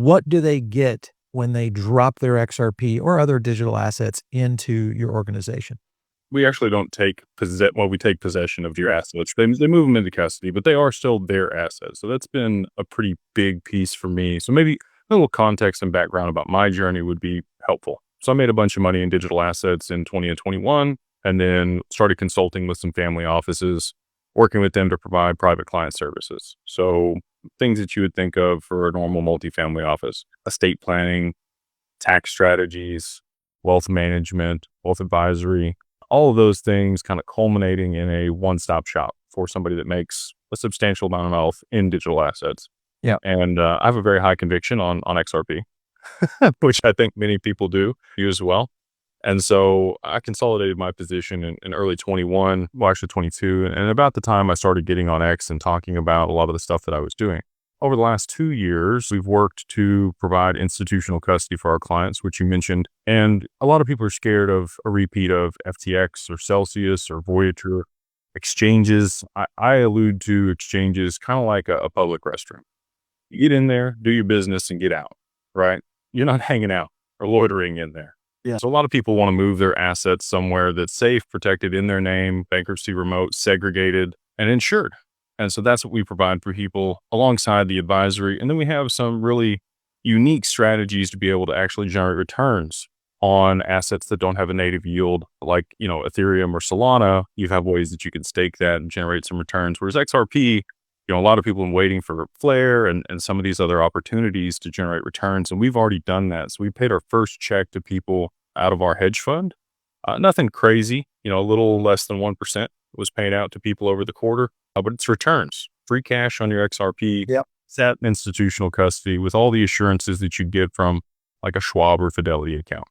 what do they get when they drop their XRP or other digital assets into your organization? We actually don't take we take possession of your assets. They move them into custody, but they are still their assets. So that's been a pretty big piece for me. So maybe a little context and background about my journey would be helpful. So I made a bunch of money in digital assets in 20 and 21, and then started consulting with some family offices, working with them to provide private client services. So things that you would think of for a normal multifamily office: estate planning, tax strategies, wealth management, wealth advisory, all of those things kind of culminating in a one-stop shop for somebody that makes a substantial amount of wealth in digital assets. Yeah. And I have a very high conviction on XRP, which I think many people do, you as well. And so I consolidated my position in early 21, well, actually 22. And about the time I started getting on X and talking about a lot of the stuff that I was doing. Over the last 2 years, we've worked to provide institutional custody for our clients, which you mentioned. And a lot of people are scared of a repeat of FTX or Celsius or Voyager exchanges. I allude to exchanges kind of like a public restroom. You get in there, do your business, and get out, right? You're not hanging out or loitering in there. Yeah. So a lot of people want to move their assets somewhere that's safe, protected in their name, bankruptcy remote, segregated, and insured. And so that's what we provide for people alongside the advisory. And then we have some really unique strategies to be able to actually generate returns on assets that don't have a native yield, like, Ethereum or Solana. You have ways that you can stake that and generate some returns. Whereas XRP, a lot of people have been waiting for Flare and some of these other opportunities to generate returns. And we've already done that. So we paid our first check to people out of our hedge fund. Nothing crazy, a little less than 1% was paid out to people over the quarter, but it's returns, free cash on your XRP, Yep. sat in institutional custody with all the assurances that you get from like a Schwab or Fidelity account.